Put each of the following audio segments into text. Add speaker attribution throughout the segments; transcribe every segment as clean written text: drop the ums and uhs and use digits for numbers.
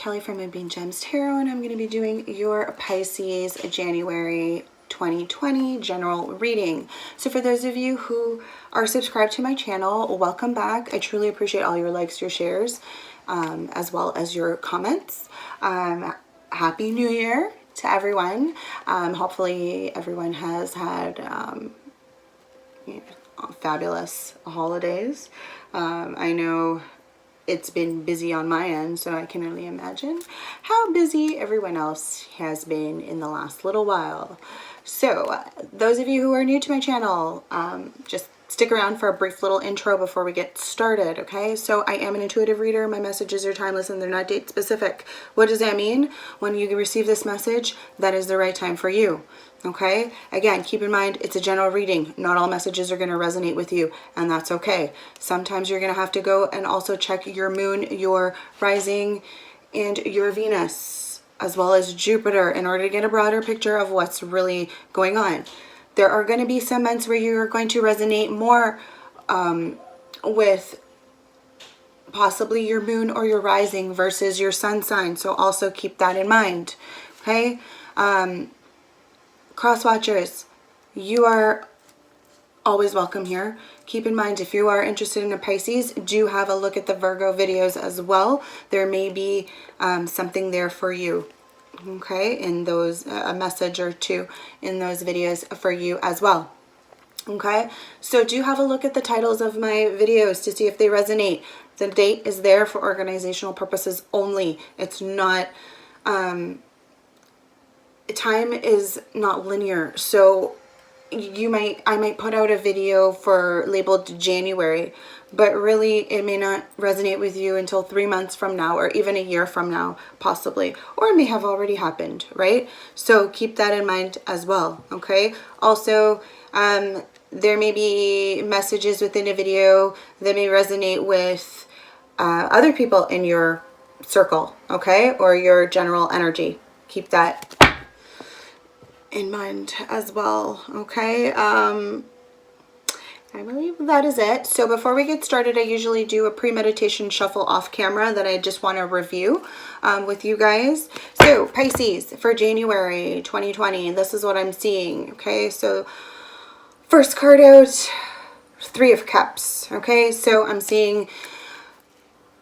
Speaker 1: Kelly from Moonbean Tarot, and I'm going to be doing your Pisces January 2020 general reading. So for those of you who are subscribed to my channel, welcome back. I truly appreciate all your likes, your shares, as well as your comments. Happy New Year to everyone. Hopefully everyone has had fabulous holidays. I know it's been busy on my end, so I can only imagine how busy everyone else has been in the last little while. So those of you who are new to my channel, just stick around for a brief little intro before we get started, okay? So I am an intuitive reader. My messages are timeless and they're not date specific. What does that mean? When you receive this message, that is the right time for you. Okay, again, keep in mind it's a general reading. Not all messages are going to resonate with you, and that's okay. Sometimes you're going to have to go and also check your moon, your rising, and your Venus, as well as Jupiter, in order to get a broader picture of what's really going on. There are going to be some months where you're going to resonate more with possibly your moon or your rising versus your sun sign. So also keep that in mind. Okay. Cross watchers, you are always welcome here. Keep in mind, if you are interested in a Pisces, do have a look at the Virgo videos as well. There may be something there for you. Okay, in those, a message or two in those videos for you as well. Okay, so do have a look at the titles of my videos to see if they resonate. The date is there for organizational purposes only. It's not, time is not linear. So I might put out a video for labeled January, but really it may not resonate with you until 3 months from now, or even a year from now, possibly, or it may have already happened, right? So keep that in mind as well. Okay. Also, there may be messages within a video that may resonate with other people in your circle, okay, or your general energy. Keep that in mind as well. Okay, I believe that is it. So before we get started, I usually do a pre-meditation shuffle off camera that I just want to review with you guys. So Pisces for January 2020, this is what I'm seeing. Okay, so first card out, 3 of Cups. Okay, so I'm seeing,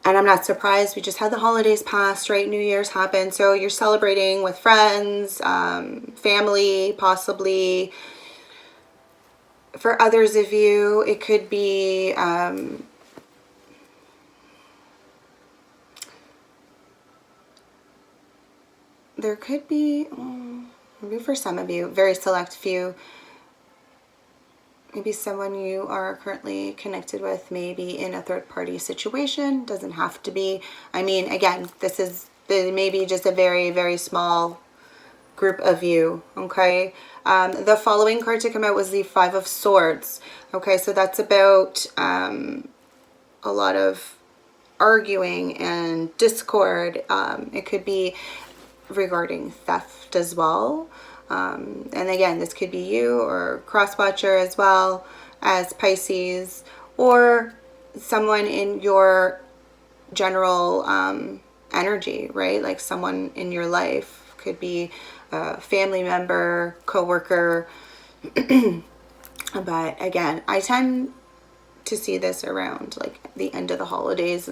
Speaker 1: and I'm not surprised, we just had the holidays pass, right? New Year's happened. So you're celebrating with friends, family, possibly. For others of you, it could be there could be, maybe for some of you, very select few, maybe someone you are currently connected with, maybe in a third-party situation. Doesn't have to be. I mean, again, this is maybe just a very, very small group of you. Okay. The following card to come out was the 5 of Swords. Okay, so that's about a lot of arguing and discord. It could be regarding theft as well. And again, this could be you or cross-watcher as well as Pisces, or someone in your general energy, right? Like someone in your life. Could be a family member, coworker. But again, I tend to see this around like the end of the holidays.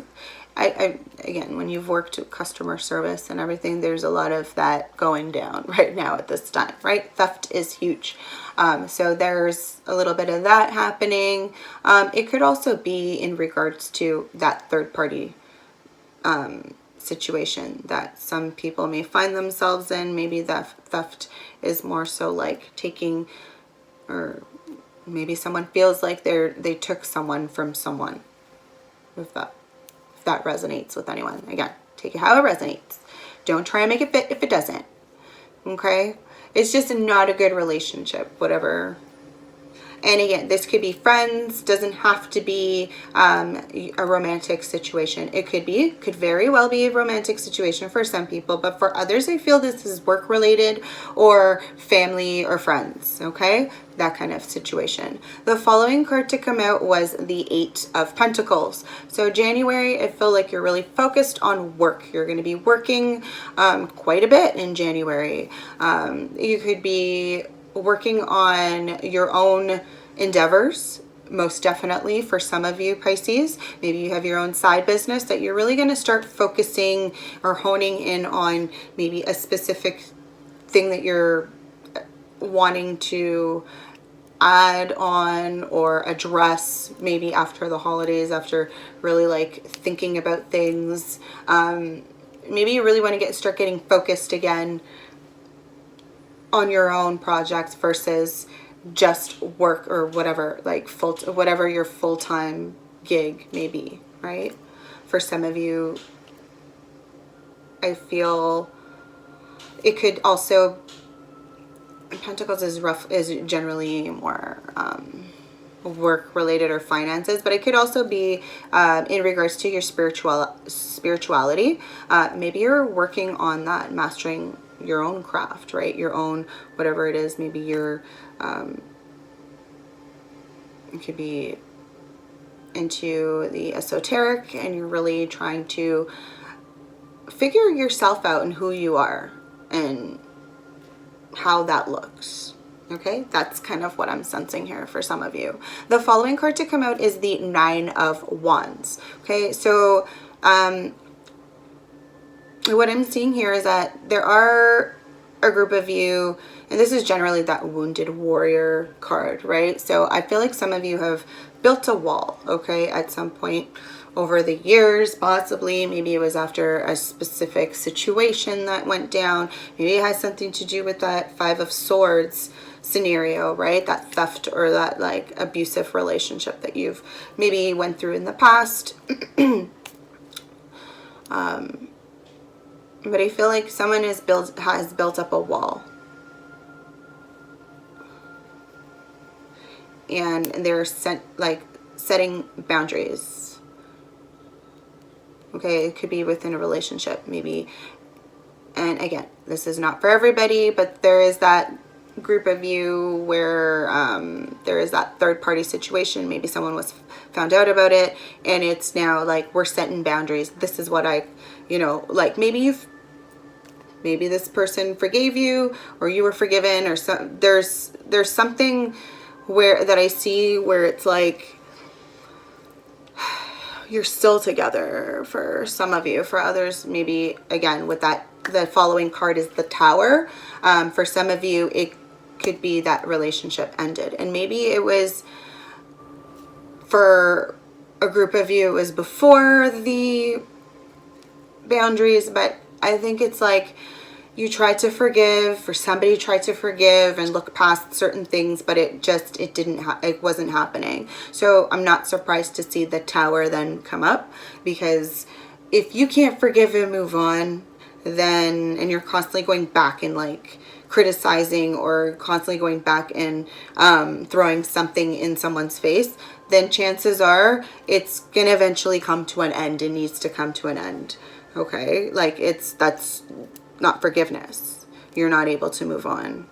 Speaker 1: Again, when you've worked customer service and everything, there's a lot of that going down right now at this time, right? Theft is huge. So there's a little bit of that happening. It could also be in regards to that third party situation that some people may find themselves in. Maybe that theft is more so like taking, or maybe someone feels like they took someone from someone. If that resonates with anyone, again, take it how it resonates. Don't try and make it fit if it doesn't. Okay, it's just not a good relationship, whatever. And again, this could be friends, doesn't have to be a romantic situation. It could very well be a romantic situation for some people, but for others, I feel this is work related or family or friends, okay? That kind of situation. The following card to come out was the Eight of Pentacles. So January, I feel like you're really focused on work. You're going to be working quite a bit in January. You could be working on your own endeavors, most definitely for some of you Pisces. Maybe you have your own side business that you're really going to start focusing or honing in on, maybe a specific thing that you're wanting to add on or address maybe after the holidays, after really like thinking about things. Maybe you really want to start getting focused again on your own projects versus just work or whatever, like whatever your full-time gig may be, right? For some of you, I feel it could also, Pentacles is generally more work related or finances, but it could also be in regards to your spirituality. Maybe you're working on that, mastering your own craft, right? Your own, whatever it is, maybe you're, it could be into the esoteric and you're really trying to figure yourself out and who you are and how that looks. Okay, that's kind of what I'm sensing here for some of you. The following card to come out is the Nine of Wands. Okay, so what I'm seeing here is that there are a group of you, and this is generally that wounded warrior card, right? So I feel like some of you have built a wall, okay, at some point over the years, possibly. Maybe it was after a specific situation that went down. Maybe it has something to do with that Five of Swords scenario, right? That theft or that like abusive relationship that you've maybe went through in the past. But I feel like someone has built up a wall. And they're setting boundaries. Okay, it could be within a relationship, maybe. And again, this is not for everybody, but there is that group of you where there is that third party situation. Maybe someone was found out about it, and it's now like, we're setting boundaries. This is what like maybe this person forgave you, or you were forgiven, or there's something that I see where it's like you're still together for some of you. For others, maybe again with that, the following card is the Tower. For some of you, it could be that relationship ended, and maybe it was for a group of you, it was before the boundaries, but I think it's like you tried to forgive, or somebody tried to forgive and look past certain things, but it wasn't happening. So I'm not surprised to see the Tower then come up, because if you can't forgive and move on, then, and you're constantly going back and like criticizing or constantly going back and throwing something in someone's face, then chances are it's gonna eventually come to an end. It needs to come to an end. Okay, like that's not forgiveness. You're not able to move on,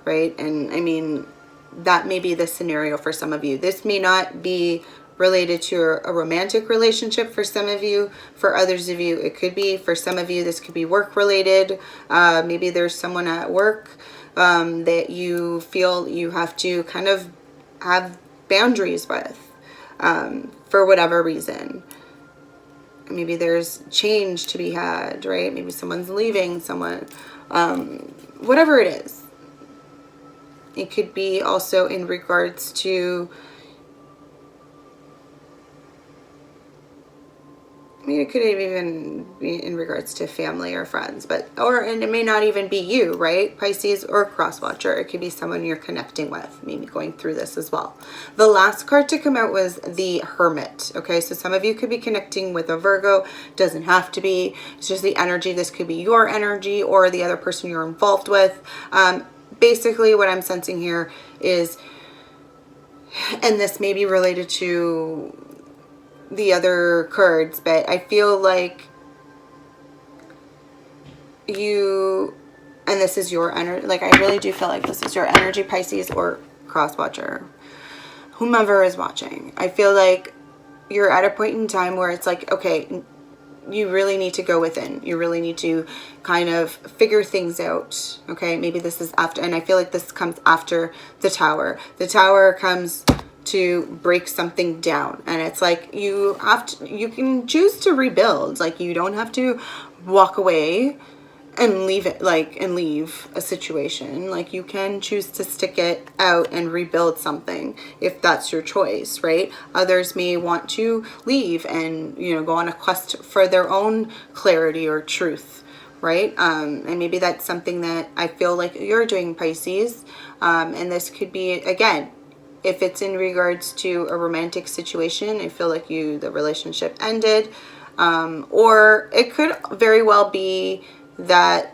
Speaker 1: right? And I mean, that may be the scenario for some of you. This may not be related to a romantic relationship for some of you. For others of you, it could be. For some of you, this could be work related. Maybe there's someone at work that you feel you have to kind of have boundaries with for whatever reason. Maybe there's change to be had, right? Maybe someone's leaving, whatever it is. It could be also in regards to, I mean, it could even be in regards to family or friends, and it may not even be you, right? Pisces or cross watcher. It could be someone you're connecting with, maybe going through this as well. The last card to come out was the Hermit. Okay, so some of you could be connecting with a Virgo. Doesn't have to be. It's just the energy. This could be your energy or the other person you're involved with. Basically, what I'm sensing here is and this may be related to the other cards, but I feel like you, and this is your energy, like I really do feel like this is your energy, Pisces, or cross watcher, whomever is watching. I feel like you're at a point in time where it's like, okay, you really need to go within. You really need to kind of figure things out. Okay, maybe this is after, and I feel like this comes after the Tower. The Tower comes to break something down, and it's like you have to, you can choose to rebuild. Like you don't have to walk away and leave it, like, and leave a situation. Like you can choose to stick it out and rebuild something if that's your choice, right? Others may want to leave and, you know, go on a quest for their own clarity or truth, right? And maybe that's something that I feel like you're doing, Pisces. And this could be, again, if it's in regards to a romantic situation, I feel like the relationship ended, or it could very well be that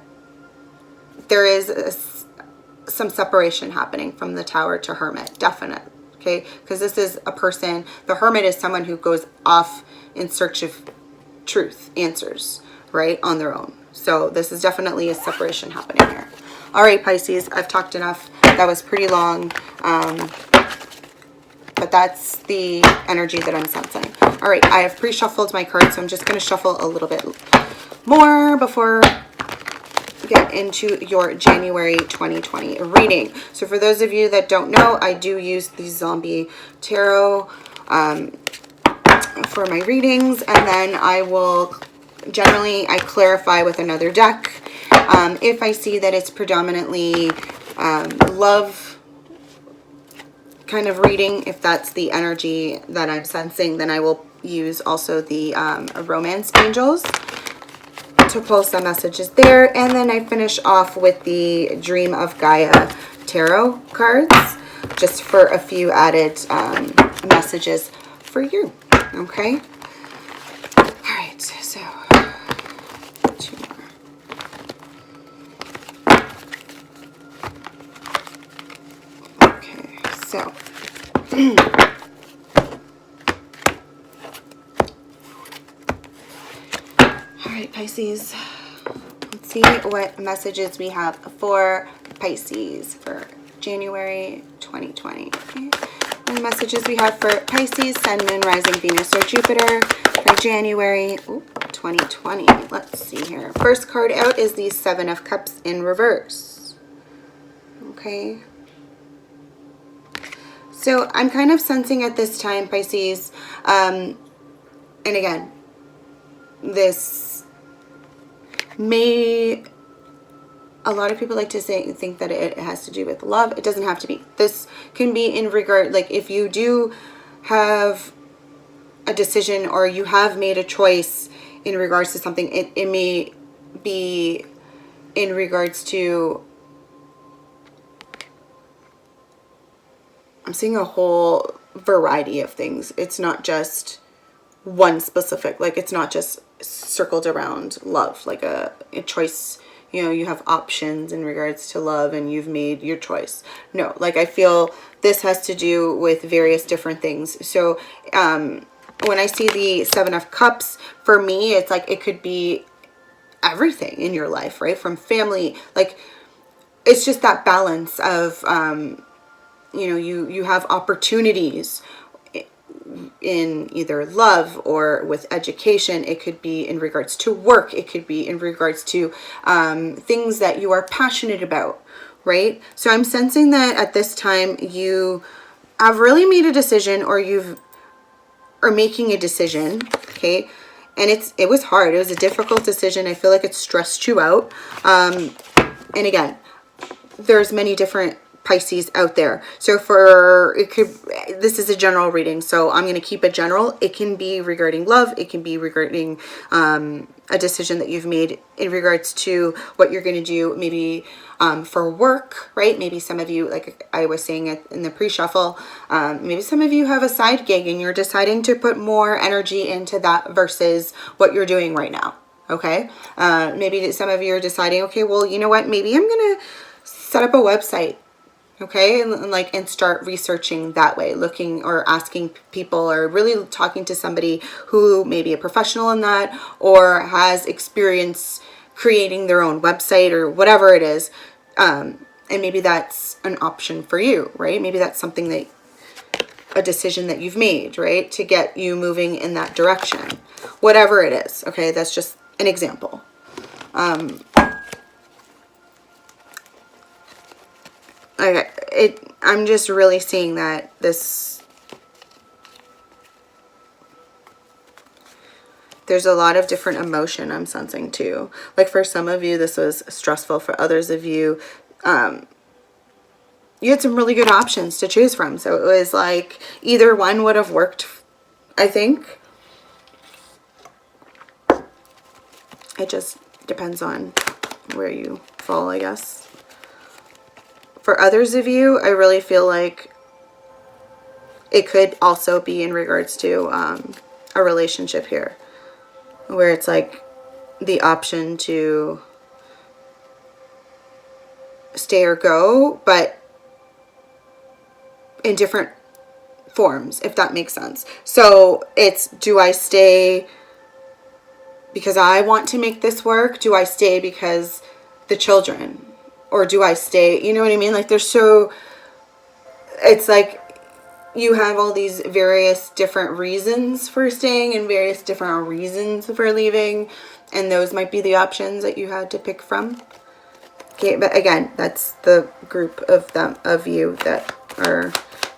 Speaker 1: there is some separation happening from the Tower to Hermit, definite, okay? Because this is a person, the Hermit is someone who goes off in search of truth, answers, right, on their own. So this is definitely a separation happening here. All right, Pisces, I've talked enough. That was pretty long, but that's the energy that I'm sensing. All right, I have pre-shuffled my cards, so I'm just going to shuffle a little bit more before get into your January 2020 reading. So for those of you that don't know, I do use the Zombie Tarot for my readings, and then I will generally clarify with another deck. If I see that it's predominantly love kind of reading, if that's the energy that I'm sensing, then I will use also the Romance Angels to pull some messages there. And then I finish off with the Dream of Gaia tarot cards, just for a few added messages for you. Okay. All right. So two more. Okay. So. All right, Pisces, let's see what messages we have for Pisces for January 2020. Okay. And the messages we have for Pisces, Sun, Moon, Rising, Venus, or Jupiter for January 2020. Let's see here. First card out is the Seven of Cups in reverse. Okay. So I'm kind of sensing at this time, Pisces, and again, this may, a lot of people like to think that it has to do with love. It doesn't have to be. This can be in regard, like if you do have a decision or you have made a choice in regards to something, it may be in regards to, I'm seeing a whole variety of things. It's not just one specific, like it's not just circled around love, like a choice, you know, you have options in regards to love and you've made your choice. No, like I feel this has to do with various different things. So when I see the Seven of Cups, for me, it's like it could be everything in your life, right? From family, like it's just that balance of, you know, you have opportunities in either love or with education. It could be in regards to work. It could be in regards to things that you are passionate about, right? So I'm sensing that at this time you have really made a decision, or are making a decision, okay? And it was hard. It was a difficult decision. I feel like it stressed you out. And again, there's many different Pisces out there. So this is a general reading, so I'm going to keep it general. It can be regarding love. It can be regarding a decision that you've made in regards to what you're going to do, maybe for work, right? Maybe some of you, like I was saying in the pre-shuffle, maybe some of you have a side gig and you're deciding to put more energy into that versus what you're doing right now. Okay. Maybe some of you are deciding, okay, well, you know what? Maybe I'm going to set up a website. Okay, and start researching that way, looking or asking people, or really talking to somebody who may be a professional in that, or has experience creating their own website or whatever it is. And maybe that's an option for you, right? Maybe that's something that, a decision that you've made, right, to get you moving in that direction, whatever it is. Okay, that's just an example. I'm just really seeing that there's a lot of different emotion I'm sensing too. Like for some of you, this was stressful. For others of you, you had some really good options to choose from. So it was like either one would have worked, I think. It just depends on where you fall, I guess. For others of you, I really feel like it could also be in regards to a relationship here, where it's like the option to stay or go, but in different forms, if that makes sense. So it's, do I stay because I want to make this work? Do I stay because the children? Or do I stay, you know what I mean? Like it's like you have all these various different reasons for staying and various different reasons for leaving. And those might be the options that you had to pick from. Okay, but again, that's the group of you that are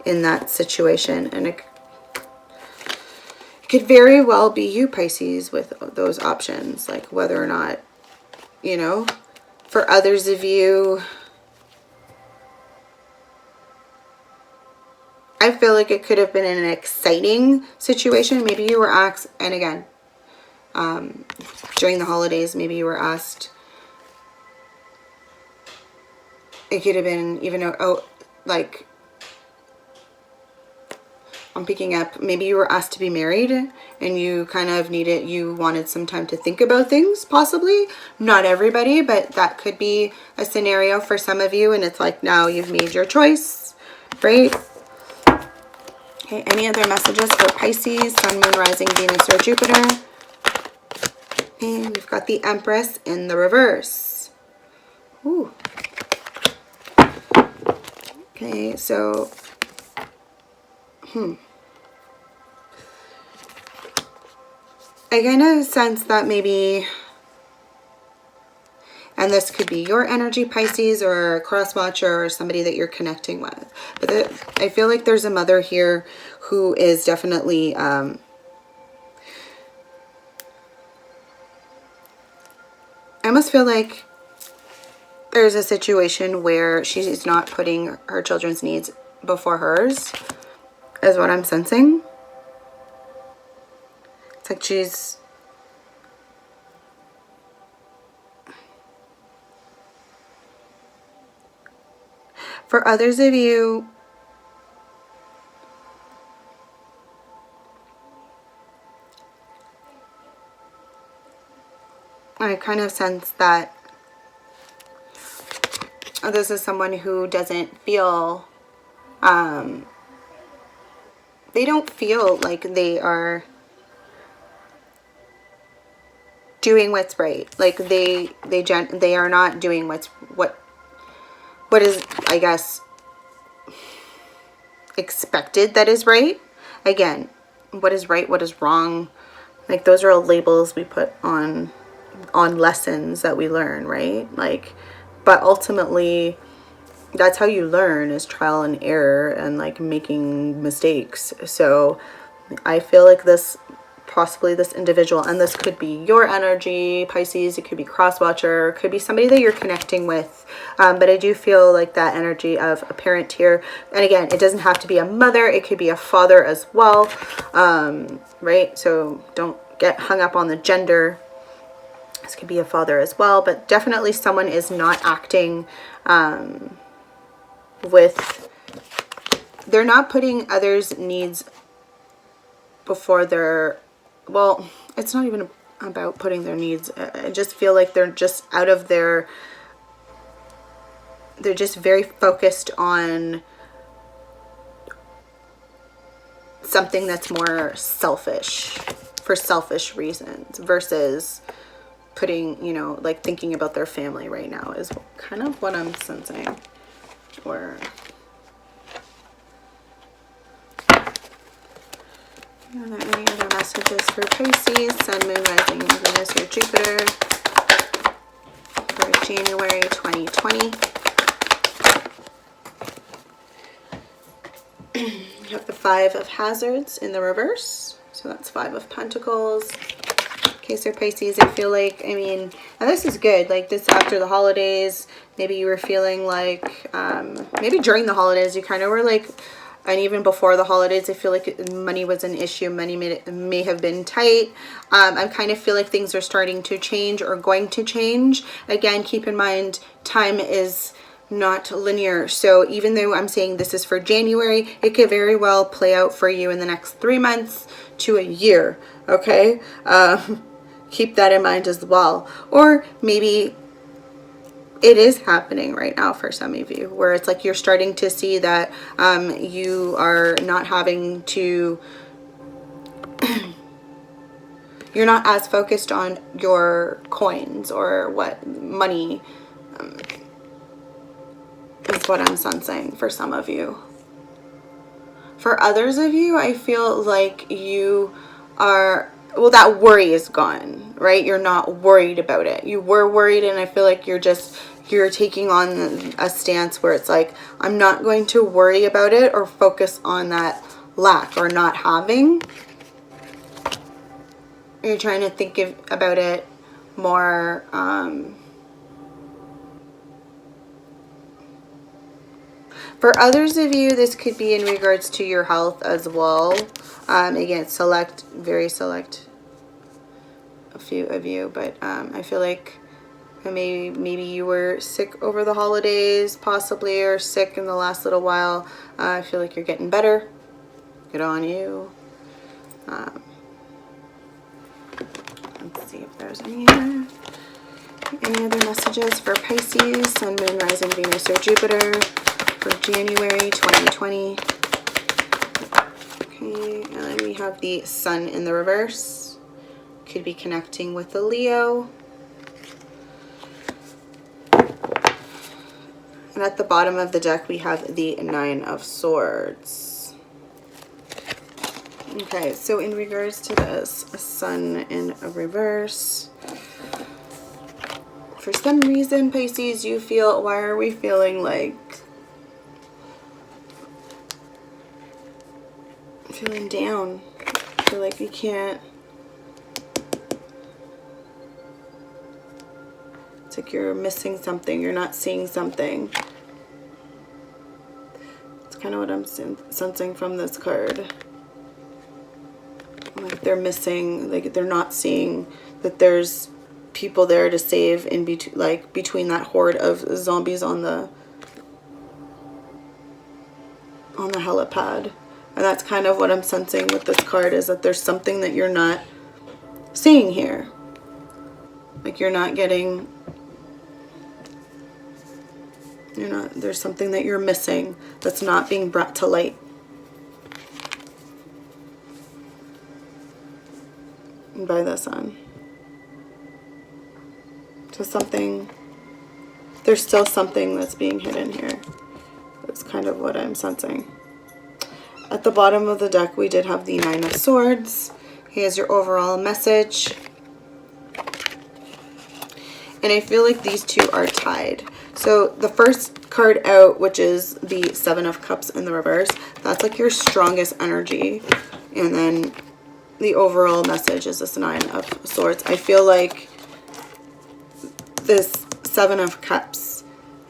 Speaker 1: in that situation. And it could very well be you, Pisces, with those options. Like whether or not, you know, for others of you, I feel like it could have been an exciting situation. Maybe you were asked, and again, during the holidays, maybe you were asked, it could have been even, like, I'm picking up, maybe you were asked to be married and you kind of you wanted some time to think about things, possibly. Not everybody, but that could be a scenario for some of you. And it's like, now you've made your choice, right? Okay, any other messages for Pisces, Sun, Moon, Rising, Venus, or Jupiter? Okay, we've got the Empress in the reverse. Ooh. Okay, so, I kind of sense that maybe, and this could be your energy, Pisces, or a cross watcher, or somebody that you're connecting with. But I feel like there's a mother here who is definitely, I almost feel like there's a situation where she's not putting her children's needs before hers, is what I'm sensing. It's like she's, for others of you, I kind of sense that this is someone who doesn't feel, they don't feel like they are doing what's right. Like they are not doing what is, I guess, expected that is right. Again, what is right, what is wrong, like those are all labels we put on lessons that we learn, right? Like, but ultimately that's how you learn, is trial and error and like making mistakes. So I feel like possibly this individual, and this could be your energy, Pisces, it could be cross-watcher, it could be somebody that you're connecting with, but I do feel like that energy of a parent here. And again, it doesn't have to be a mother, it could be a father as well, right? So don't get hung up on the gender. This could be a father as well, but definitely someone is not acting they're not putting others' needs before their, well, it's not even about putting their needs. I just feel like they're just out of their they're just very focused on something that's more selfish, for selfish reasons, versus putting, you know, like thinking about their family right now is kind of what I'm sensing. Or are there any other messages for Pisces, Sun, Moon, Rising, Venus, or Jupiter for January 2020? You have the Five of Hazards in the reverse. So that's Five of Pentacles. Okay, so Pisces, I feel like, I mean, and this is good. Like this after the holidays, maybe you were feeling like, maybe during the holidays, you kind of were like, and even before the holidays, I feel like money was an issue. Money may have been tight. I kind of feel like things are starting to change or going to change. Again, keep in mind, time is not linear. So even though I'm saying this is for January, it could very well play out for you in the next 3 months to a year. Okay? Keep that in mind as well. Or maybe it is happening right now for some of you, where it's like you're starting to see that you are not having to, you're not as focused on your coins or what money is what I'm sensing for some of you. For others of you, I feel like you are, well, that worry is gone, right? You're not worried about it. You were worried, and I feel like you're taking on a stance where it's like, I'm not going to worry about it or focus on that lack or not having. You're trying to think about it more, for others of you, this could be in regards to your health as well. Again, very select a few of you, but I feel like maybe you were sick over the holidays, possibly, or sick in the last little while. I feel like you're getting better. Good on you. Let's see if there's any other messages for Pisces, Sun, Moon, Rising, Venus, or Jupiter for January 2020. Okay, and then we have the Sun in the reverse. Could be connecting with the Leo. And at the bottom of the deck, we have the Nine of Swords. Okay, so in regards to this, Sun in a reverse. For some reason, Pisces, you feel, why are we feeling like, feeling down? I feel like you can't, it's like you're missing something, you're not seeing something. It's kind of what I'm sensing from this card. Like they're missing, like they're not seeing that there's people there to save in between, like between that horde of zombies on the helipad. And that's kind of what I'm sensing with this card, is that there's something that you're not seeing here. Like you're not getting, there's something that you're missing that's not being brought to light. By the Sun. So there's still something that's being hidden here. That's kind of what I'm sensing. At the bottom of the deck, we did have the Nine of Swords. Here's your overall message. And I feel like these two are tied. So the first card out, which is the Seven of Cups in the reverse, that's like your strongest energy. And then the overall message is this Nine of Swords. I feel like this Seven of Cups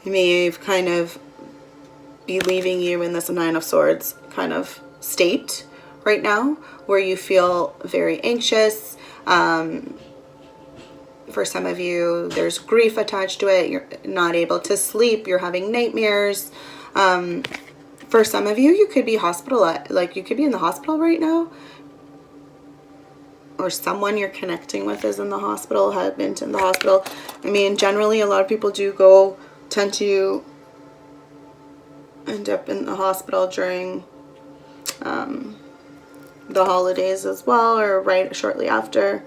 Speaker 1: may kind of be leaving you in this Nine of Swords kind of state right now, where you feel very anxious. For some of you, there's grief attached to it. You're not able to sleep. You're having nightmares. For some of you, you could be hospitalized. Like you could be in the hospital right now. Or someone you're connecting with is in the hospital, had been in the hospital. I mean, generally, a lot of people do tend to end up in the hospital during the holidays as well, or right shortly after.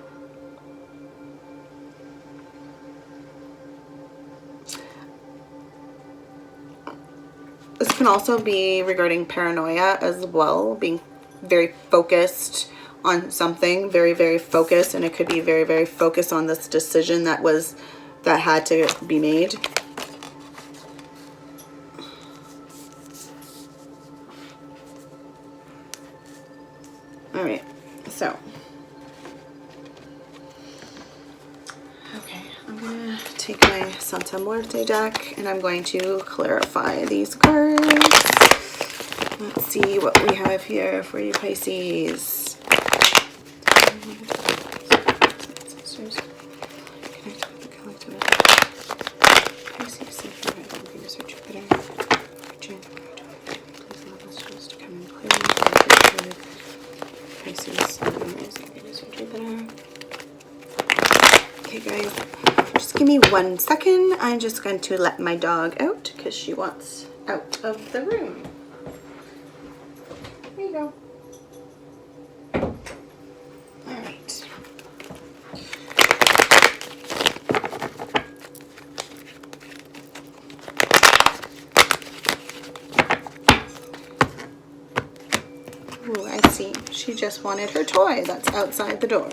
Speaker 1: This can also be regarding paranoia as well, being very focused on something, very, very focused, and it could be very, very focused on this decision that had to be made. All right, so okay, I'm gonna take my Santa Muerte deck and I'm going to clarify these cards. Let's see what we have here for you, Pisces. Okay guys, just give me 1 second. I'm just going to let my dog out because she wants out of the room. There you go. All right. Ooh, I see. She just wanted her toy that's outside the door.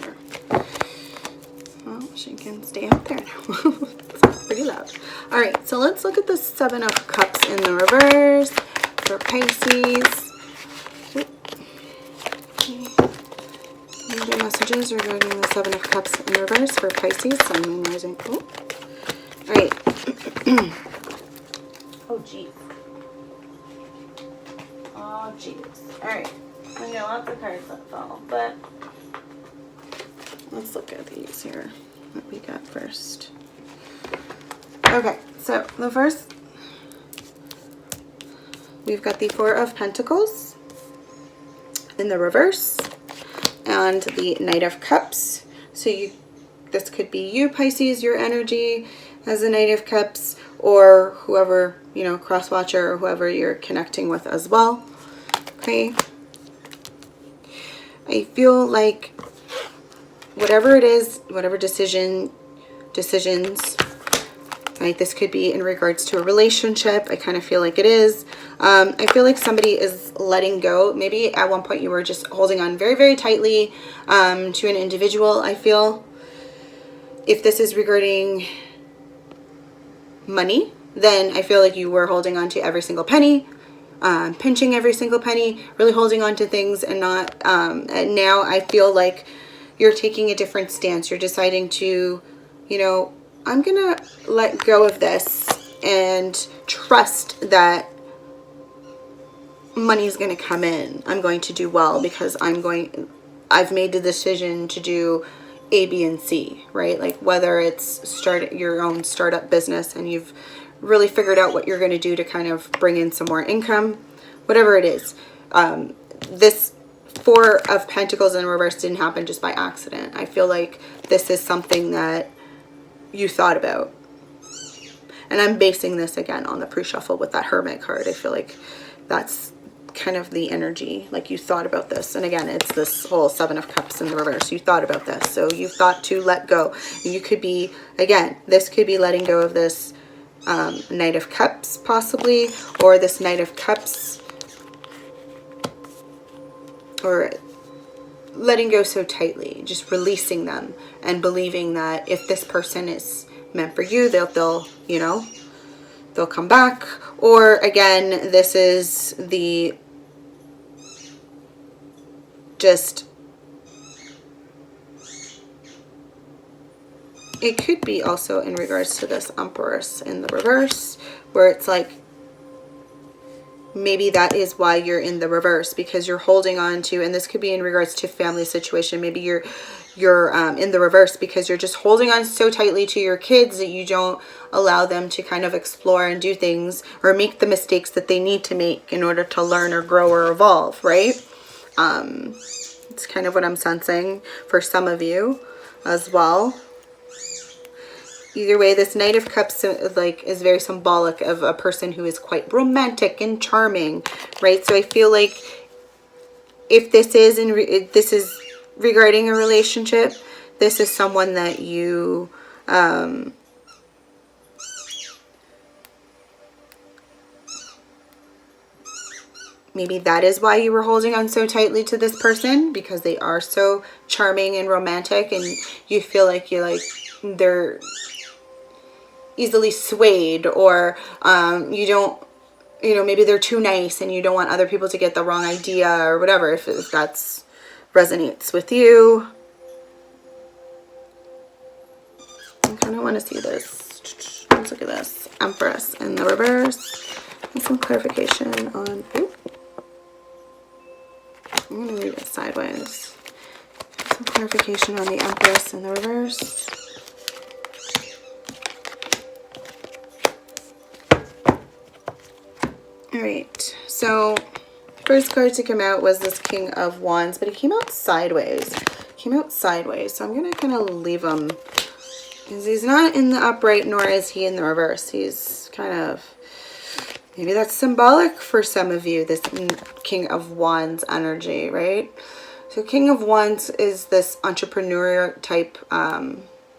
Speaker 1: Well, she can stay out there now. It's pretty loud. All right, so let's look at the 7 of Cups in the reverse for Pisces. Major messages regarding the 7 of Cups in reverse for Pisces, Sun, Moon, Rising. Oh. All right. Oh, geez. Oh, jeez. All right. I got lots of cards that fall, but let's look at these here. What we got first. Okay, so the first, we've got the 4 of Pentacles in the reverse and the Knight of Cups. So this could be you, Pisces, your energy as a Knight of Cups, or whoever, you know, cross watcher or whoever you're connecting with as well. Okay. I feel like whatever it is, whatever decisions, right? This could be in regards to a relationship. I kind of feel like it is. I feel like somebody is letting go. Maybe at one point you were just holding on very, very tightly to an individual, I feel. If this is regarding money, then I feel like you were holding on to every single penny. Pinching every single penny, really holding on to things and not, and now I feel like you're taking a different stance. You're deciding to, you know, I'm gonna let go of this and trust that money's gonna come in. I'm going to do well because I've made the decision to do A, B, and C, right? Like whether it's start your own startup business and you've really figured out what you're going to do to kind of bring in some more income, whatever it is. This 4 of Pentacles in reverse didn't happen just by accident. I feel like this is something that you thought about. And I'm basing this again on the pre-shuffle with that Hermit card. I feel like that's kind of the energy, like you thought about this. And again, it's this whole 7 of Cups in the reverse. You thought about this. So you thought to let go. And you could be, again, this could be letting go of this Knight of Cups possibly, or this Knight of Cups, or letting go so tightly, just releasing them and believing that if this person is meant for you, they'll you know, they'll come back. Or again, this is the just, it could be also in regards to this Empress in the reverse, where it's like maybe that is why you're in the reverse, because you're holding on to, and this could be in regards to family situation. Maybe you're in the reverse because you're just holding on so tightly to your kids that you don't allow them to kind of explore and do things or make the mistakes that they need to make in order to learn or grow or evolve, right? It's kind of what I'm sensing for some of you as well. either way, this Knight of Cups like is very symbolic of a person who is quite romantic and charming, right? So I feel like if this is this is regarding a relationship, this is someone that you maybe that is why you were holding on so tightly to this person, because they are so charming and romantic, and you feel like they're easily swayed, or you don't, maybe they're too nice and you don't want other people to get the wrong idea or whatever, if that's resonates with you. I kind of want to see this. Let's look at this. Empress in the reverse. And some clarification on... Ooh. I'm going to read it sideways. Some clarification on the Empress in the reverse. Alright, so first card to come out was this King of Wands, but it came out sideways. So I'm going to kind of leave him, because he's not in the upright, nor is he in the reverse. He's kind of... Maybe that's symbolic for some of you, this King of Wands energy, right? So King of Wands is this entrepreneur type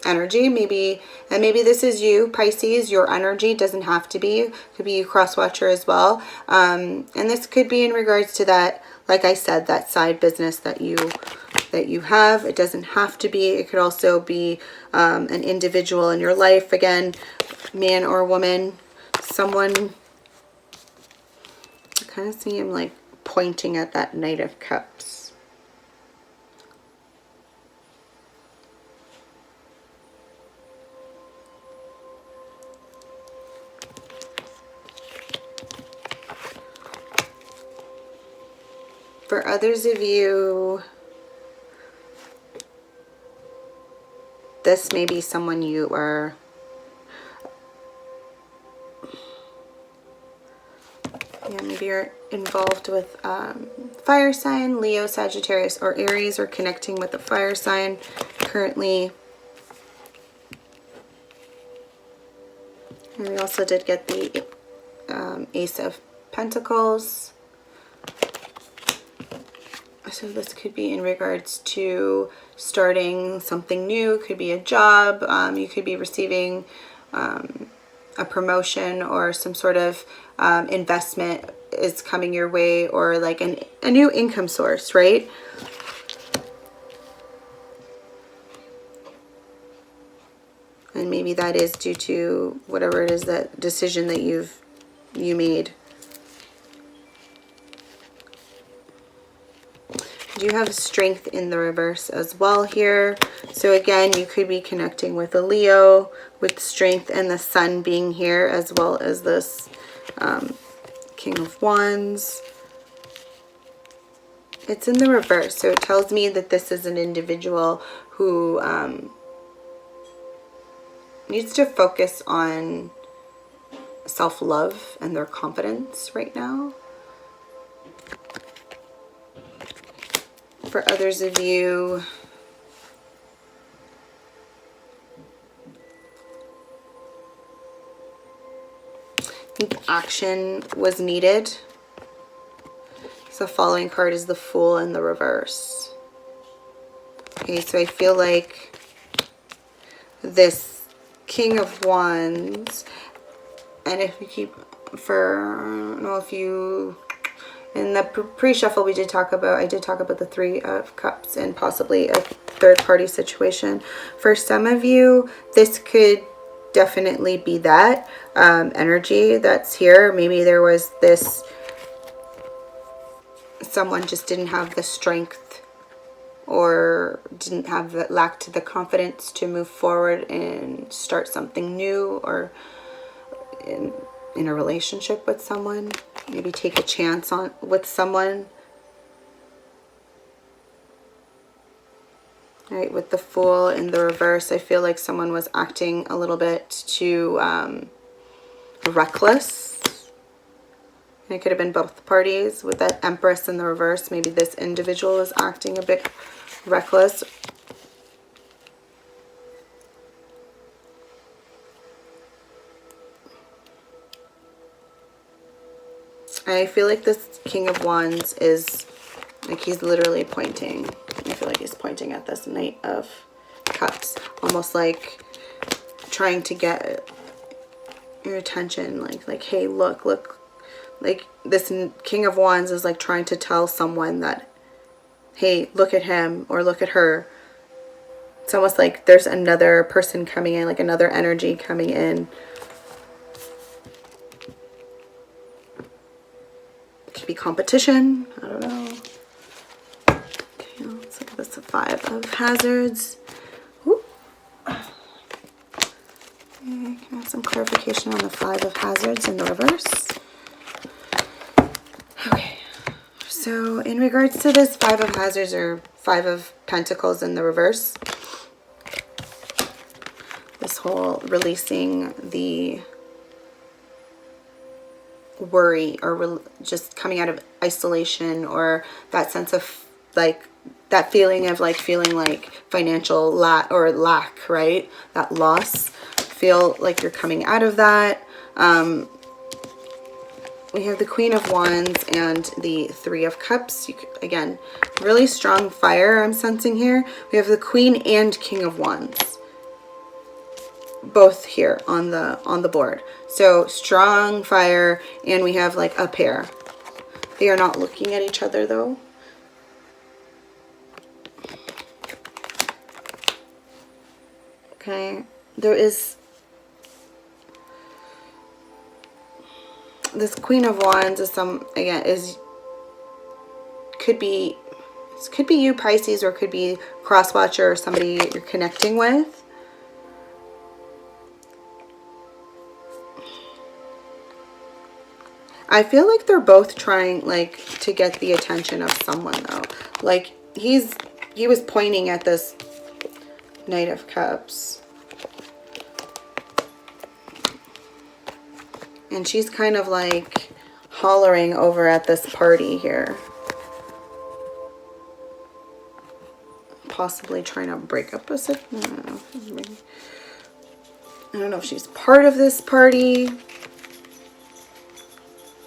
Speaker 1: energy. Maybe this is you, Pisces. Your energy doesn't have to be. It could be you, cross watcher, as well. And this could be in regards to that, like I said, that side business that you have. It doesn't have to be. It could also be an individual in your life. Again, man or woman, someone... I kind of see him like pointing at that Knight of Cups. For others of you, this may be someone you are maybe you're involved with fire sign, Leo, Sagittarius, or Aries, or connecting with a fire sign currently. And we also did get the Ace of Pentacles. So this could be in regards to starting something new. Could be a job. You could be receiving a promotion, or some sort of investment is coming your way, or like a new income source, right? And maybe that is due to whatever it is, that decision that you made. You have strength in the reverse as well here. So again, you could be connecting with a Leo, with strength and the Sun being here, as well as this King of Wands. It's in the reverse, so it tells me that this is an individual who needs to focus on self-love and their confidence right now. For others of you, I think action was needed. So the following card is the Fool in the reverse. Okay, so I feel like this King of Wands, and if you keep, I don't know if you... In the pre-shuffle, I did talk about the Three of Cups and possibly a third-party situation. For some of you, this could definitely be that energy that's here. Maybe there was this, someone just didn't have the strength, or didn't have the, lacked the confidence to move forward and start something new, or in a relationship with someone. Maybe take a chance with someone. All right, with the Fool in the reverse, I feel like someone was acting a little bit too reckless. And it could have been both parties. With that Empress in the reverse, maybe this individual is acting a bit reckless. I feel like this King of Wands is like he's literally pointing. I feel like he's pointing at this Knight of Cups, almost like trying to get your attention, like hey, look. Like this King of Wands is like trying to tell someone that, hey, look at him or look at her. It's almost like there's another person coming in, like another energy coming in. It could be competition. I don't know. Okay, let's look at this. 5 of Hazards. Ooh. Okay, can I have some clarification on the 5 of Hazards in the reverse? Okay, so in regards to this 5 of Hazards or 5 of Pentacles in the reverse, this whole releasing the worry or just coming out of isolation, or that sense of like that feeling of like feeling like financial lack, right? That loss. Feel like you're coming out of that. We have the Queen of Wands and the 3 of Cups. Again, really strong fire I'm sensing here. We have the Queen and King of Wands, both here on the board. So strong fire, and we have like a pair. They are not looking at each other though. Okay, there is this Queen of Wands is could be you, Pisces, or could be cross-watcher or somebody you're connecting with. I feel like they're both trying like to get the attention of someone though. Like he was pointing at this Knight of Cups. And she's kind of like hollering over at this party here. Possibly trying to break up a I don't know if she's part of this party.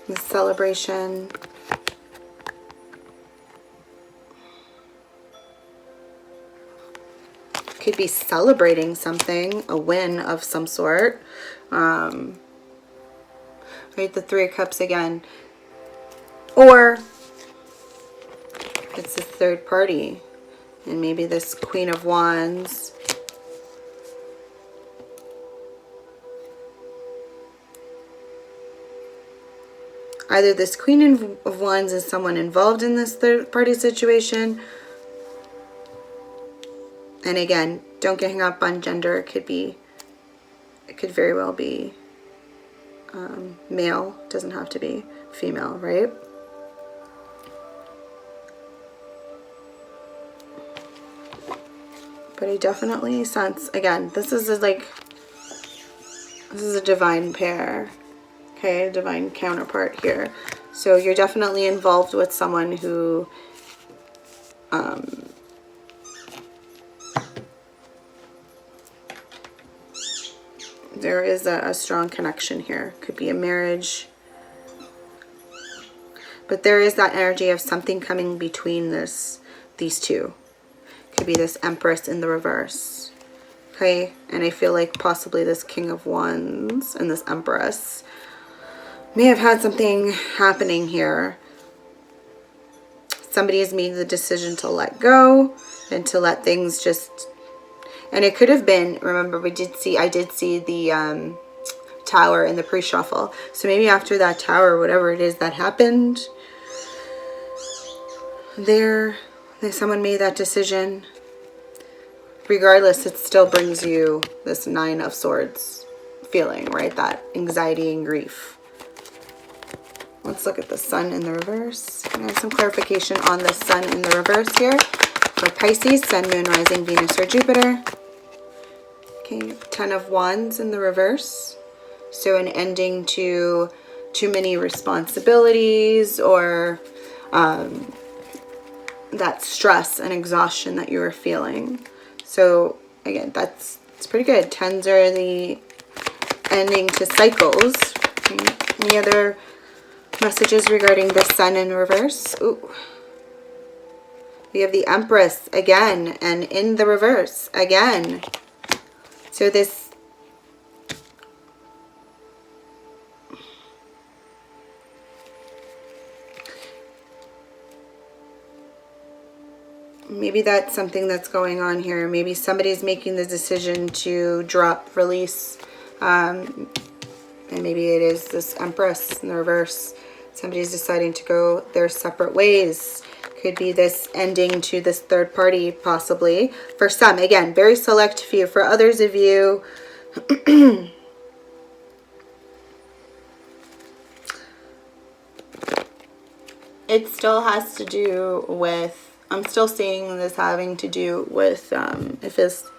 Speaker 1: This celebration. Could be celebrating something, a win of some sort. Right, the 3 of Cups again. Or it's the third party. And maybe this Queen of Wands either this Queen of Wands is someone involved in this third party situation. And again, don't get hung up on gender. It could very well be male. It doesn't have to be female, right? But I definitely sense, again, this is a divine pair. Okay, a divine counterpart here. So you're definitely involved with someone who there is a strong connection here. Could be a marriage. But there is that energy of something coming between these two. Could be this Empress in the reverse. Okay, and I feel like possibly this King of Wands and this Empress may have had something happening here. Somebody has made the decision to let go and to let things just, and it could have been, remember I did see the Tower in the pre-shuffle. So maybe after that Tower, whatever it is that happened, someone made that decision. Regardless, it still brings you this 9 of Swords feeling, right? That anxiety and grief. Let's look at the Sun in the reverse. I have some clarification on the Sun in the reverse here for Pisces, Sun, Moon, Rising, Venus, or Jupiter. Okay, 10 of Wands in the reverse. So an ending to too many responsibilities, or that stress and exhaustion that you were feeling. So again, it's pretty good. 10s are the ending to cycles. Okay. Any other Messages regarding the Sun in reverse. Ooh. We have the Empress again, and in the reverse again. So this, maybe that's something that's going on here. Maybe somebody's making the decision to drop, release, and maybe it is this Empress in the reverse. Somebody's deciding to go their separate ways. Could be this ending to this third party, possibly. For some, again, very select few. For others of you, it still has to do with, I'm still seeing this having to do with, if it's,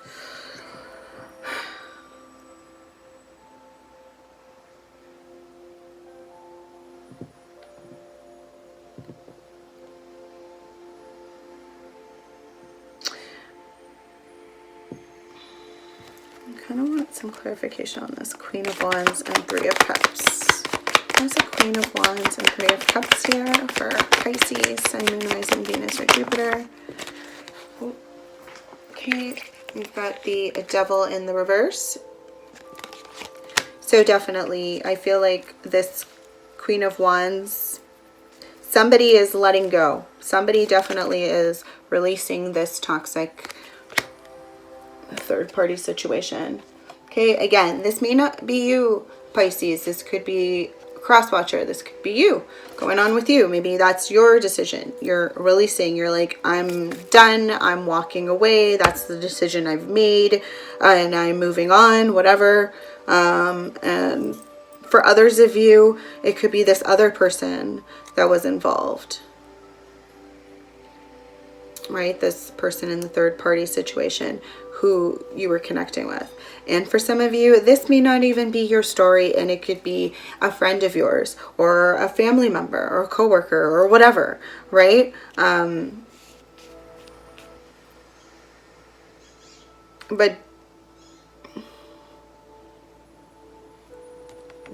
Speaker 1: I kind of want some clarification on this Queen of Wands and Three of Cups. There's a Queen of Wands and Three of Cups here for Pisces, Sun, Moon, Rising, Venus, or Jupiter. Okay, we've got the Devil in the reverse. So definitely, I feel like this Queen of Wands, somebody is letting go. Somebody definitely is releasing this toxic third party situation. Okay, again, this may not be you, Pisces. This could be a cross watcher. This could be you going on with you. Maybe that's your decision. You're releasing. You're like, I'm done. I'm walking away. That's the decision I've made, and I'm moving on, whatever. And for others of you, it could be this other person that was involved. Right? This person in the third party situation who you were connecting with. And for some of you, this may not even be your story, and it could be a friend of yours or a family member or a coworker or whatever, right? But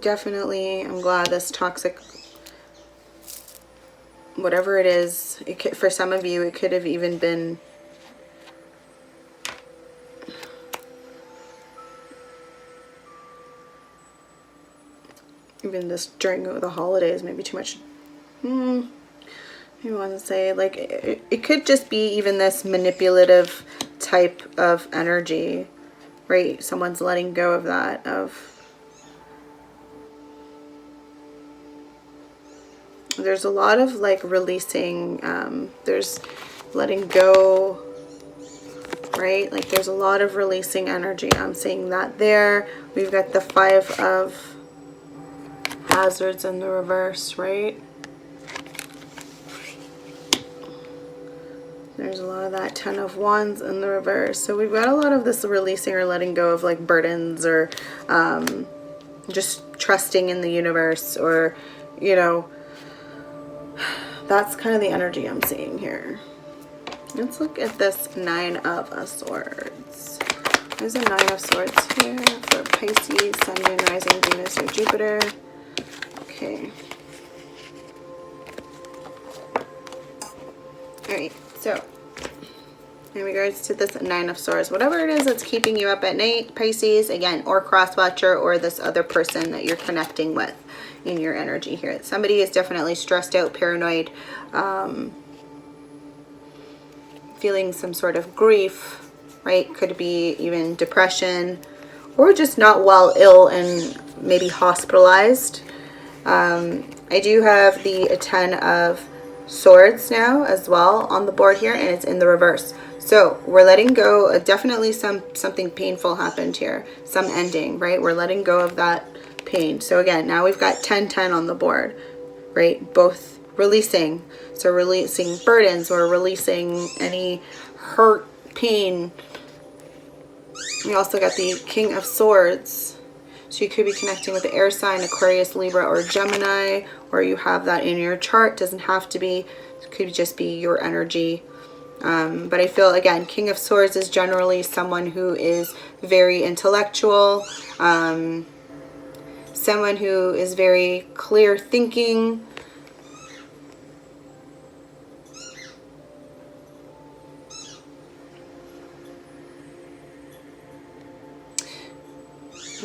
Speaker 1: definitely, I'm glad this toxic, whatever it is, it could, for some of you, it could have even been even this during the holidays, maybe too much. You want to say, like, it could just be even this manipulative type of energy, right? Someone's letting go of that, there's a lot of like releasing, there's letting go, right? Like there's a lot of releasing energy. I'm seeing that there. We've got the Five of Hazards in the reverse, right? There's a lot of that Ten of Wands in the reverse. So we've got a lot of this releasing or letting go of like burdens, or just trusting in the universe, or, you know, that's kind of the energy I'm seeing here. Let's look at this Nine of Swords. There's a Nine of Swords here for Pisces, Sun, Moon, Rising, Venus, or Jupiter. Okay. Alright, so in regards to this Nine of Swords, whatever it is that's keeping you up at night, Pisces, again, or cross-watcher, or this other person that you're connecting with in your energy here. Somebody is definitely stressed out, paranoid, feeling some sort of grief, right? Could be even depression, or just not well, ill, and maybe hospitalized. I do have the Ten of Swords now as well on the board here, and it's in the reverse. So we're letting go. Definitely something painful happened here. Some ending, right? We're letting go of that pain. So again, now we've got 10-10 on the board, right? Both releasing. So releasing burdens, or releasing any hurt, pain. We also got the King of Swords. So you could be connecting with the air sign, Aquarius, Libra, or Gemini, or you have that in your chart. Doesn't have to be. It could just be your energy. But I feel, again, King of Swords is generally someone who is very intellectual, someone who is very clear thinking,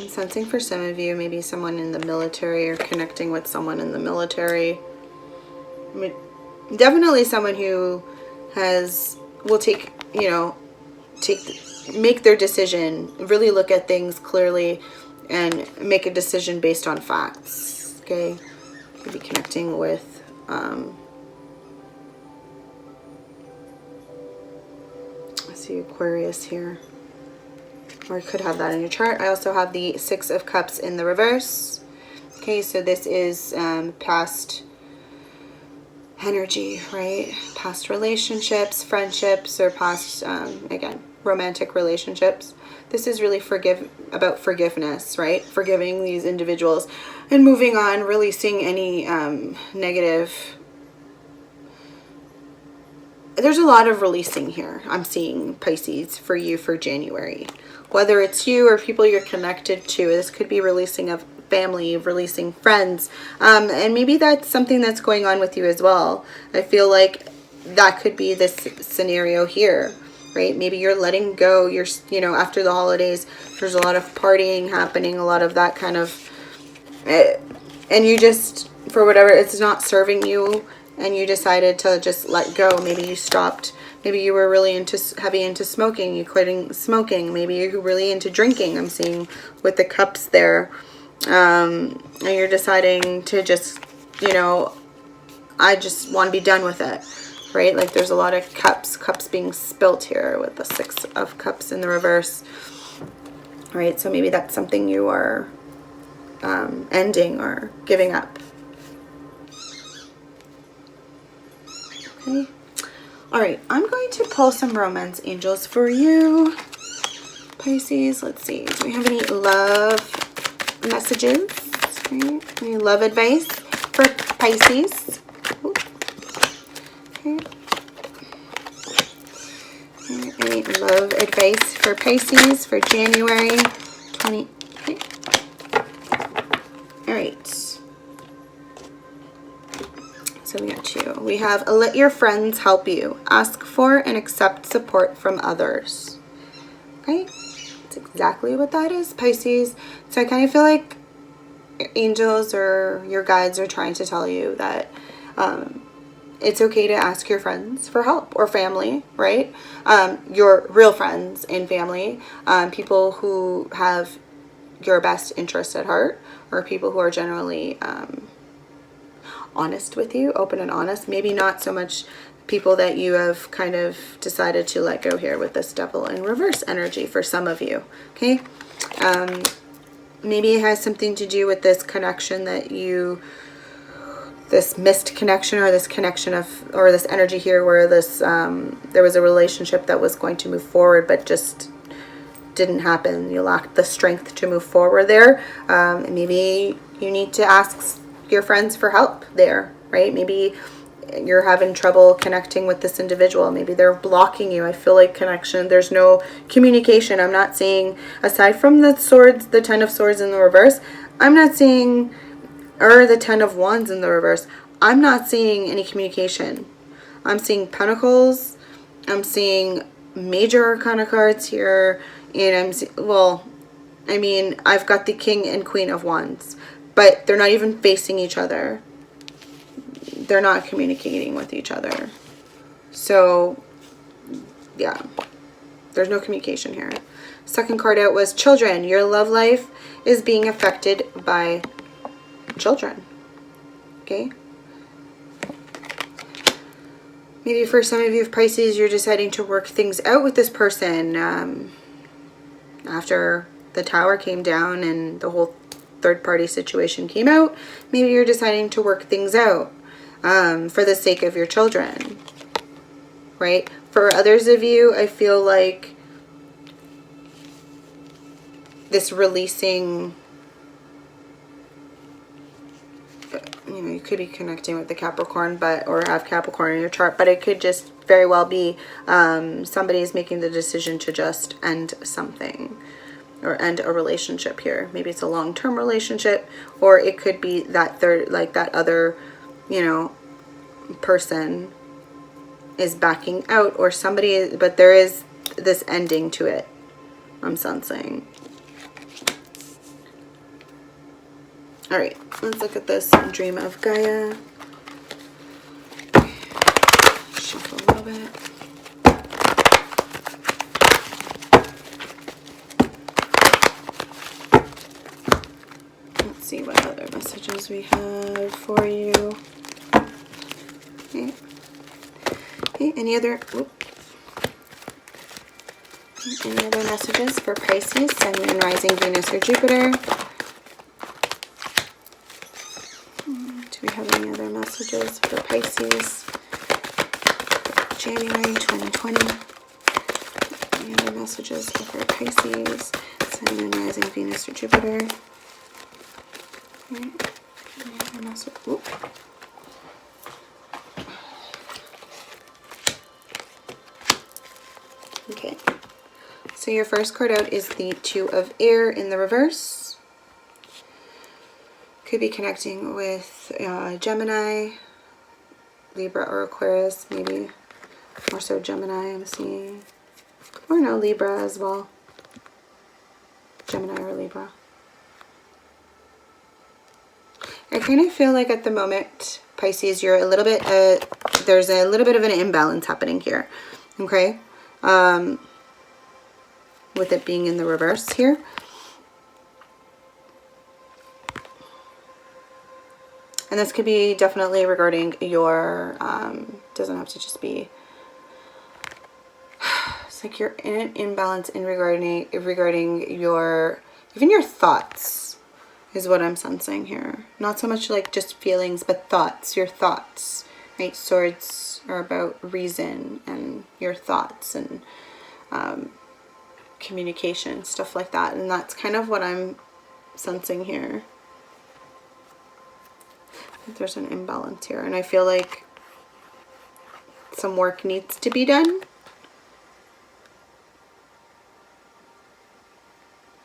Speaker 1: I'm sensing for some of you, maybe someone in the military or connecting with someone in the military. I mean, definitely someone who will take, you know, make their decision, really look at things clearly and make a decision based on facts. Okay, maybe connecting with I see Aquarius here, or you could have that in your chart. I also have the Six of Cups in the reverse. Okay, so this is past energy, right? Past relationships, friendships, or past, again, romantic relationships. This is really about forgiveness, right? Forgiving these individuals and moving on, releasing any negative. There's a lot of releasing here. I'm seeing, Pisces, for you for January. Whether it's you or people you're connected to, this could be releasing of family, releasing friends, and maybe that's something that's going on with you as well. I feel like that could be this scenario here, right? Maybe you're letting go. You're, you know, after the holidays, there's a lot of partying happening, a lot of that kind of, and you just, for whatever, it's not serving you, and you decided to just let go. Maybe you stopped. Maybe you were really heavy into smoking. You quitting smoking. Maybe you're really into drinking. I'm seeing with the cups there. And you're deciding to just, you know, I just want to be done with it, right? Like there's a lot of cups being spilt here with the Six of Cups in the reverse, right? So maybe that's something you are ending or giving up. Okay. All right, I'm going to pull some romance angels for you, Pisces. Let's see, do we have any love messages? Okay. Any love advice for Pisces? Okay. Any love advice for Pisces for January 20? Okay. All right. So we got two. We have let your friends help you. Ask for and accept support from others. Okay. That's exactly what that is, Pisces. So I kind of feel like angels or your guides are trying to tell you that it's okay to ask your friends for help or family, right? Your real friends and family, people who have your best interest at heart, or people who are generally honest with you, open and honest. Maybe not so much people that you have kind of decided to let go here with this Devil in reverse energy for some of you, okay? Maybe it has something to do with this connection that you, this missed connection, or this connection of, or this energy here where this, there was a relationship that was going to move forward but just didn't happen. You lacked the strength to move forward there. Maybe you need to ask your friends for help there, right? Maybe you're having trouble connecting with this individual. Maybe they're blocking you. I feel like connection, there's no communication. I'm not seeing, aside from the swords, the 10 of swords in the reverse, I'm not seeing, or the 10 of wands in the reverse, I'm not seeing any communication. I'm seeing pentacles. I'm seeing major arcana cards here. And well, I mean, I've got the king and queen of wands, but they're not even facing each other. They're not communicating with each other. So, yeah, there's no communication here. Second card out was children. Your love life is being affected by children. Okay? Maybe for some of you of Pisces, you're deciding to work things out with this person. After the tower came down and the whole third-party situation came out, maybe you're deciding to work things out for the sake of your children, right? For others of you, I feel like this releasing, you know, you could be connecting with the Capricorn, but, or have Capricorn in your chart, but it could just very well be somebody is making the decision to just end something or end a relationship here. Maybe it's a long-term relationship, or it could be that third, like that other, you know, person is backing out, or somebody is, but there is this ending to it, I'm sensing. All right, let's look at this dream of Gaia. Shuffle a little bit. Let's see what other messages we have for you. Okay. Okay, any other messages for Pisces, Sun, Moon, Rising, Venus, or Jupiter? Do we have any other messages for Pisces, January 2020? Any other messages for Pisces, Sun, Moon, Rising, Venus, or Jupiter? Okay. Any other message? Oop. Okay. So your first card out is the Two of Air in the reverse. Could be connecting with Gemini, Libra, or Aquarius, maybe more so Gemini, I'm seeing. Or no, Libra as well. Gemini or Libra. I kind of feel like at the moment, Pisces, you're a little bit, there's a little bit of an imbalance happening here, okay? With it being in the reverse here. And this could be definitely regarding your, doesn't have to just be, it's like you're in an imbalance in regarding your, even your thoughts is what I'm sensing here. Not so much like just feelings, but thoughts, your thoughts, right? Swords are about reason and your thoughts and communication, stuff like that. And that's kind of what I'm sensing here. There's an imbalance here, and I feel like some work needs to be done.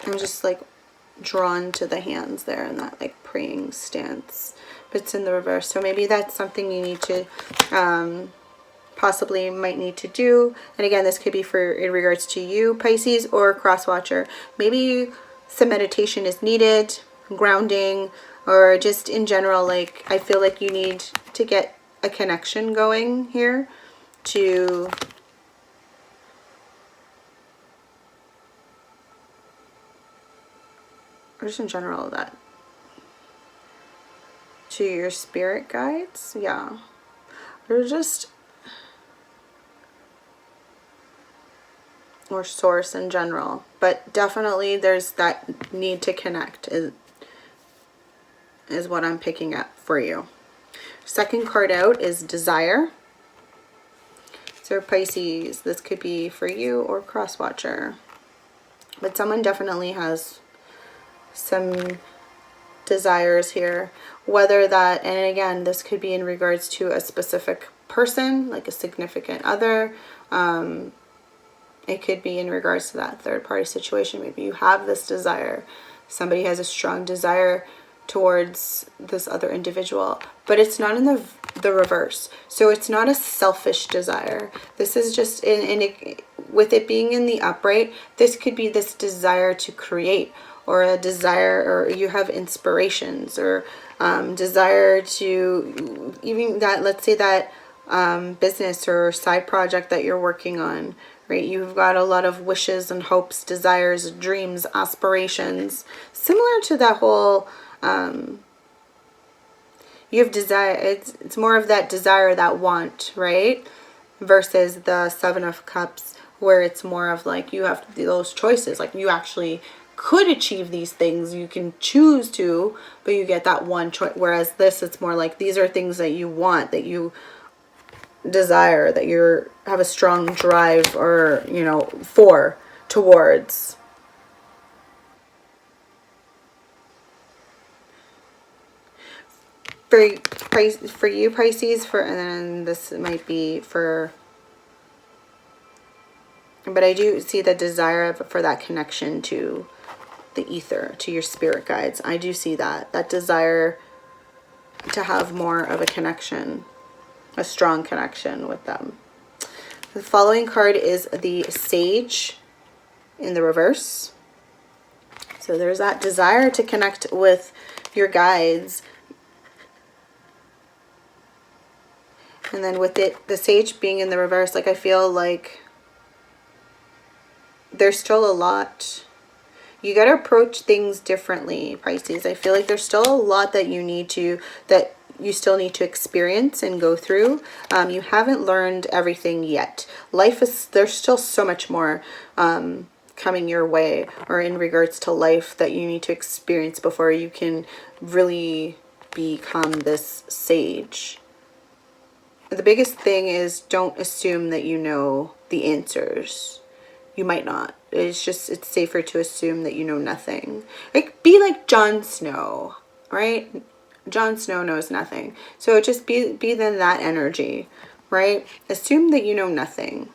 Speaker 1: I'm just like drawn to the hands there in that like praying stance, but it's in the reverse. So maybe that's something you need to possibly might need to do. And again, this could be for in regards to you, Pisces, or cross watcher. Maybe some meditation is needed, grounding, or just in general, like I feel like you need to get a connection going here to or just in general that to your spirit guides. Yeah, or just or source in general, but definitely there's that need to connect is what I'm picking up for you. Second card out is Desire. So Pisces, this could be for you or cross watcher, but someone definitely has some desires here, whether that, and again, this could be in regards to a specific person, like a significant other. It could be in regards to that third party situation. Maybe you have this desire. Somebody has a strong desire towards this other individual, but it's not in the reverse. So it's not a selfish desire. This is just with it being in the upright, this could be this desire to create, or a desire, or you have inspirations, or desire to even that, let's say that business or side project that you're working on, right? You've got a lot of wishes and hopes, desires, dreams, aspirations, similar to that whole you have desire. It's more of that desire, that want, right? Versus the Seven of Cups, where it's more of like you have those choices, like you actually could achieve these things, you can choose to, but you get that one choice. Whereas this, it's more like these are things that you want, that you desire, that you have a strong drive, or towards. For you, Pisces, and then this might be for, but I do see the desire for that connection to the ether, to your spirit guides. I do see that desire to have more of a connection, a strong connection with them. The following card is the Sage in the reverse. So there's that desire to connect with your guides. And then with it, the Sage being in the reverse, like I feel like there's still a lot. You got to approach things differently, Pisces. I feel like there's still a lot that you still need to experience and go through. You haven't learned everything yet. There's still so much more coming your way, or in regards to life, that you need to experience before you can really become this sage. The biggest thing is, don't assume that you know the answers. You might not. It's safer to assume that you know nothing. Like, be like Jon Snow, right? Jon Snow knows nothing. So just be then that energy, right? Assume that you know nothing.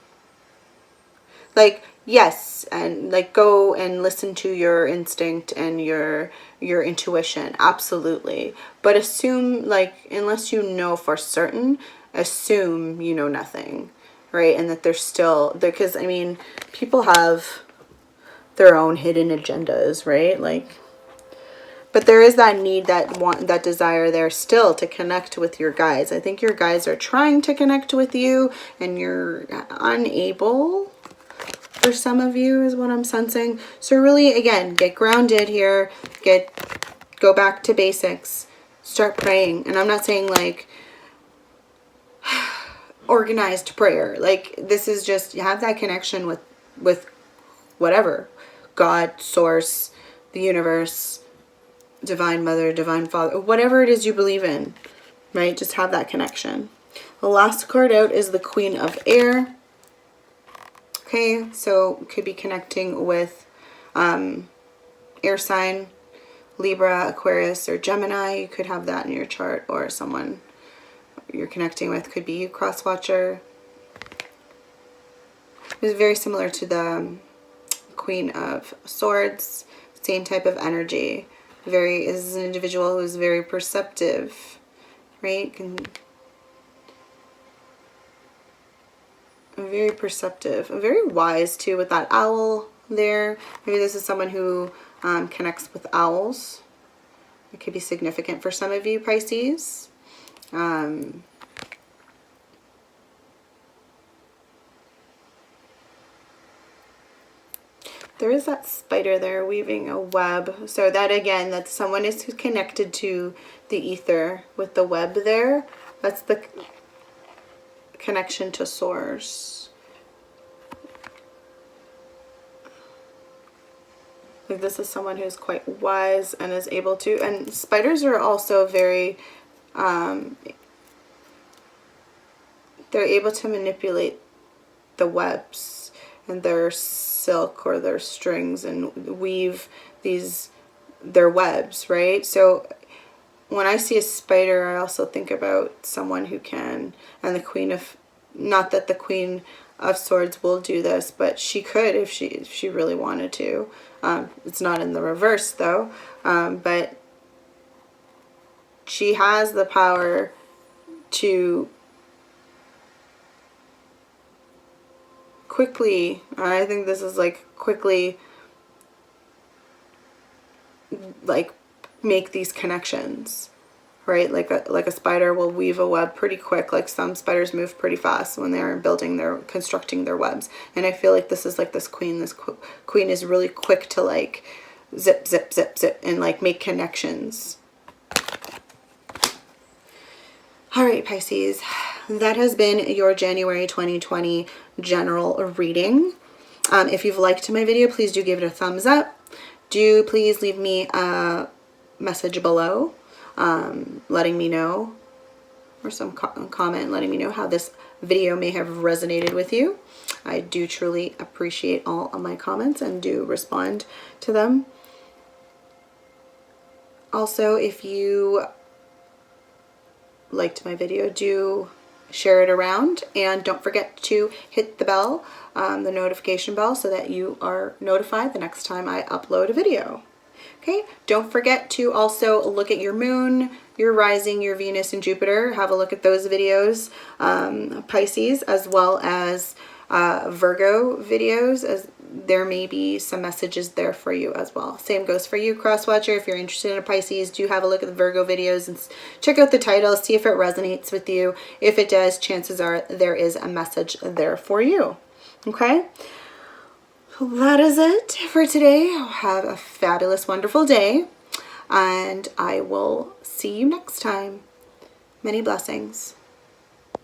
Speaker 1: Like, yes, and like go and listen to your instinct and your intuition, absolutely. But assume, like, unless you know for certain, assume you know nothing, right? And that there's still, because I mean, people have their own hidden agendas, right? Like, but there is that need, that desire there still to connect with your guides. I think your guides are trying to connect with you and you're unable, for some of you, is what I'm sensing. So really, again, get grounded here, go back to basics, start praying. And I'm not saying like organized prayer. Like, this is just, you have that connection with whatever, God, source, the universe, divine mother, divine father, whatever it is you believe in, right? Just have that connection. The last card out is the Queen of Air. Okay, so could be connecting with air sign, Libra, Aquarius, or Gemini. You could have that in your chart, or someone you're connecting with could be you, cross watcher. It's very similar to the Queen of Swords, same type of energy. Is an individual who's very perceptive, right? Very perceptive, very wise too, with that owl there. Maybe this is someone who connects with owls. It could be significant for some of you, Pisces. There is that spider there weaving a web. So that, again, that's someone who's connected to the ether with the web there. That's the connection to source. Like, this is someone who's quite wise and is able to, and spiders are also very, they're able to manipulate the webs and their silk or their strings and weave their webs, right? So when I see a spider, I also think about someone who can, and the Queen of, not that the Queen of Swords will do this, but she could if she really wanted to. It's not in the reverse though, but she has the power to quickly, I think this is like quickly, like, make these connections, right? Like a spider will weave a web pretty quick. Like, some spiders move pretty fast when they're constructing their webs. And I feel like this is like this queen. This queen is really quick to like zip, zip, zip, zip, and like make connections. All right, Pisces, that has been your January 2020 general reading. If you've liked my video, please do give it a thumbs up. Do please leave me a message below letting me know, or some comment letting me know how this video may have resonated with you. I do truly appreciate all of my comments and do respond to them. Also, if you liked my video, do share it around, and don't forget to hit the bell, the notification bell, so that you are notified the next time I upload a video. Okay, don't forget to also look at your moon, your rising, your Venus and Jupiter. Have a look at those videos, Pisces, as well as Virgo videos, as there may be some messages there for you as well. Same goes for you, cross watcher. If you're interested in a Pisces, do have a look at the Virgo videos and check out the title, see if it resonates with you. If it does, chances are there is a message there for you. Okay, that is it for today. Have a fabulous, wonderful day, and I will see you next time. Many blessings.